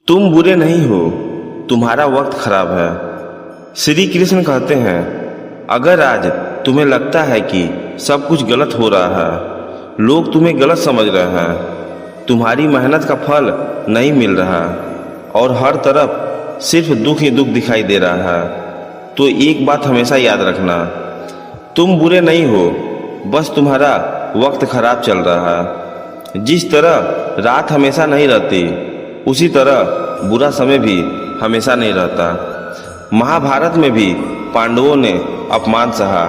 तुम बुरे नहीं हो, तुम्हारा वक्त खराब है। श्री कृष्ण कहते हैं, अगर आज तुम्हें लगता है कि सब कुछ गलत हो रहा है, लोग तुम्हें गलत समझ रहे हैं, तुम्हारी मेहनत का फल नहीं मिल रहा और हर तरफ सिर्फ दुख ही दुख दिखाई दे रहा है, तो एक बात हमेशा याद रखना, तुम बुरे नहीं हो, बस तुम्हारा वक्त खराब चल रहा है। जिस तरह रात हमेशा नहीं रहती, उसी तरह बुरा समय भी हमेशा नहीं रहता। महाभारत में भी पांडवों ने अपमान सहा,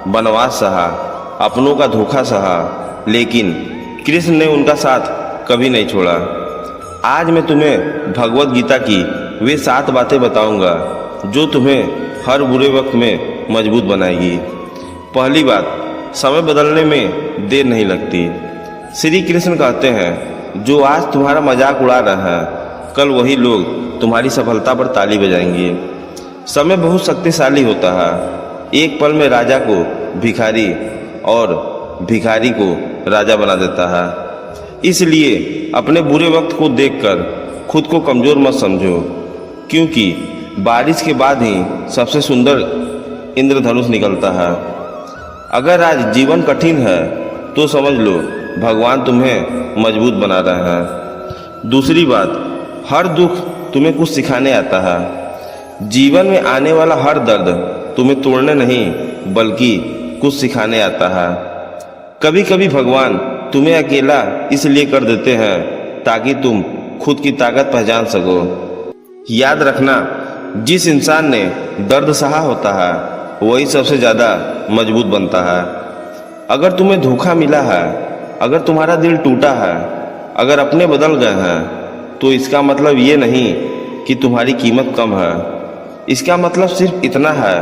वनवास सहा, अपनों का धोखा सहा, लेकिन कृष्ण ने उनका साथ कभी नहीं छोड़ा। आज मैं तुम्हें भगवत गीता की वे 7 बातें बताऊंगा जो तुम्हें हर बुरे वक्त में मजबूत बनाएगी। पहली बात, समय बदलने में देर नहीं लगती। श्री कृष्ण कहते हैं, जो आज तुम्हारा मजाक उड़ा रहा है, कल वही लोग तुम्हारी सफलता पर ताली बजाएंगे। समय बहुत शक्तिशाली होता है, एक पल में राजा को भिखारी और भिखारी को राजा बना देता है। इसलिए अपने बुरे वक्त को देखकर खुद को कमज़ोर मत समझो, क्योंकि बारिश के बाद ही सबसे सुंदर इंद्रधनुष निकलता है। अगर आज जीवन कठिन है तो समझ लो भगवान तुम्हें मजबूत बना रहे हैं। दूसरी बात, हर दुख तुम्हें कुछ सिखाने आता है। जीवन में आने वाला हर दर्द तुम्हें तोड़ने नहीं बल्कि कुछ सिखाने आता है। कभी कभी भगवान तुम्हें अकेला इसलिए कर देते हैं ताकि तुम खुद की ताकत पहचान सको। याद रखना, जिस इंसान ने दर्द सहा होता है वही सबसे ज़्यादा मजबूत बनता है। अगर तुम्हें धोखा मिला है, अगर तुम्हारा दिल टूटा है, अगर अपने बदल गए हैं, तो इसका मतलब ये नहीं कि तुम्हारी कीमत कम है। इसका मतलब सिर्फ इतना है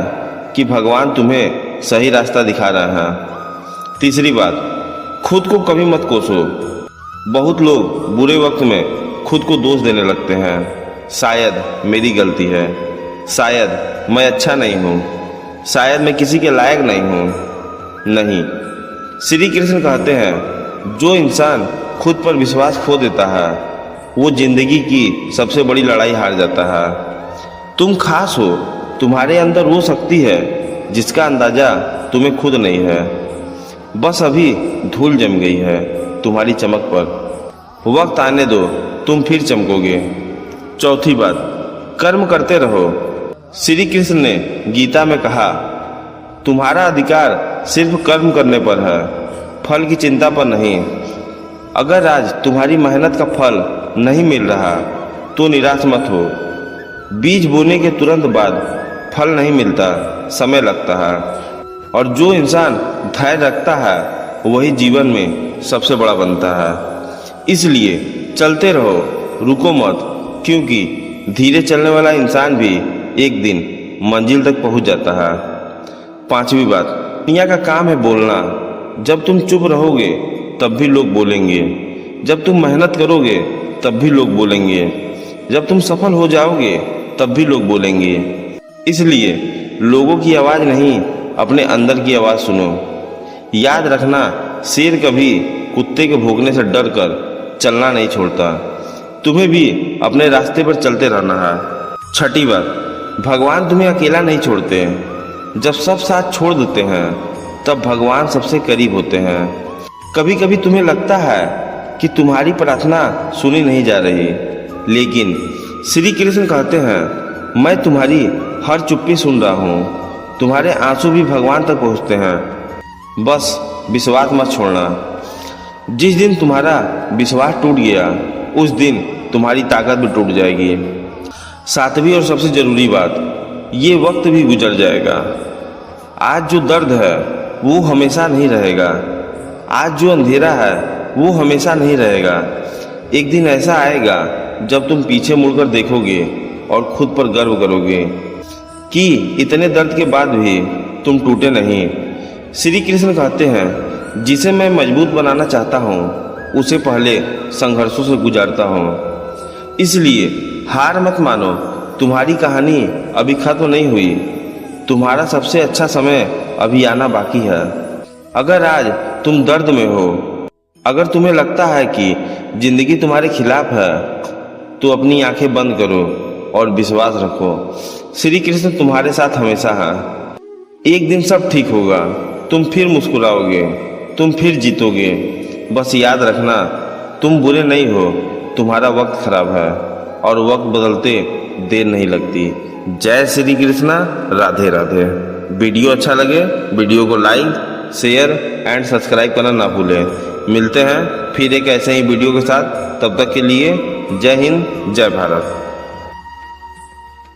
कि भगवान तुम्हें सही रास्ता दिखा रहे हैं। तीसरी बात, खुद को कभी मत कोसो। बहुत लोग बुरे वक्त में खुद को दोष देने लगते हैं। शायद मेरी गलती है, शायद मैं अच्छा नहीं हूँ, शायद मैं किसी के लायक नहीं हूँ। नहीं, श्री कृष्ण कहते हैं, जो इंसान खुद पर विश्वास खो देता है वो जिंदगी की सबसे बड़ी लड़ाई हार जाता है। तुम खास हो, तुम्हारे अंदर वो शक्ति है जिसका अंदाजा तुम्हें खुद नहीं है। बस अभी धूल जम गई है तुम्हारी चमक पर। वक्त आने दो, तुम फिर चमकोगे। चौथी बात, कर्म करते रहो। श्री कृष्ण ने गीता में कहा, तुम्हारा अधिकार सिर्फ कर्म करने पर है, फल की चिंता पर नहीं। अगर आज तुम्हारी मेहनत का फल नहीं मिल रहा तो निराश मत हो। बीज बोने के तुरंत बाद फल नहीं मिलता, समय लगता है। और जो इंसान धैर्य रखता है वही जीवन में सबसे बड़ा बनता है। इसलिए चलते रहो, रुको मत, क्योंकि धीरे चलने वाला इंसान भी एक दिन मंजिल तक पहुंच जाता है। पांचवी बात, दुनिया का काम है बोलना। जब तुम चुप रहोगे तब भी लोग बोलेंगे, जब तुम मेहनत करोगे तब भी लोग बोलेंगे, जब तुम सफल हो जाओगे तब भी लोग बोलेंगे। इसलिए लोगों की आवाज़ नहीं, अपने अंदर की आवाज़ सुनो। याद रखना, शेर कभी कुत्ते के भौंकने से डर कर चलना नहीं छोड़ता। तुम्हें भी अपने रास्ते पर चलते रहना है। छठी बात, भगवान तुम्हें अकेला नहीं छोड़ते। जब सब साथ छोड़ देते हैं तब भगवान सबसे करीब होते हैं। कभी कभी तुम्हें लगता है कि तुम्हारी प्रार्थना सुनी नहीं जा रही, लेकिन श्री कृष्ण कहते हैं, मैं तुम्हारी हर चुप्पी सुन रहा हूँ। तुम्हारे आंसू भी भगवान तक पहुँचते हैं। बस विश्वास मत छोड़ना। जिस दिन तुम्हारा विश्वास टूट गया उस दिन तुम्हारी ताकत भी टूट जाएगी। सातवीं और सबसे ज़रूरी बात, ये वक्त भी गुजर जाएगा। आज जो दर्द है वो हमेशा नहीं रहेगा। आज जो अंधेरा है वो हमेशा नहीं रहेगा। एक दिन ऐसा आएगा जब तुम पीछे मुड़कर देखोगे और खुद पर गर्व करोगे कि इतने दर्द के बाद भी तुम टूटे नहीं। श्री कृष्ण कहते हैं, जिसे मैं मजबूत बनाना चाहता हूँ उसे पहले संघर्षों से गुजारता हूँ। इसलिए हार मत मानो, तुम्हारी कहानी अभी खत्म नहीं हुई। तुम्हारा सबसे अच्छा समय अभी आना बाकी है। अगर आज तुम दर्द में हो, अगर तुम्हें लगता है कि जिंदगी तुम्हारे खिलाफ है, तो अपनी आंखें बंद करो और विश्वास रखो, श्री कृष्ण तुम्हारे साथ हमेशा हैं। एक दिन सब ठीक होगा, तुम फिर मुस्कुराओगे, तुम फिर जीतोगे। बस याद रखना, तुम बुरे नहीं हो, तुम्हारा वक्त खराब है और वक्त बदलते देर नहीं लगती। जय श्री कृष्णा, राधे राधे। वीडियो अच्छा लगे वीडियो को लाइक, शेयर एंड सब्सक्राइब करना ना भूलें। मिलते हैं फिर एक ऐसे ही वीडियो के साथ, तब तक के लिए जय हिंद, जय भारत।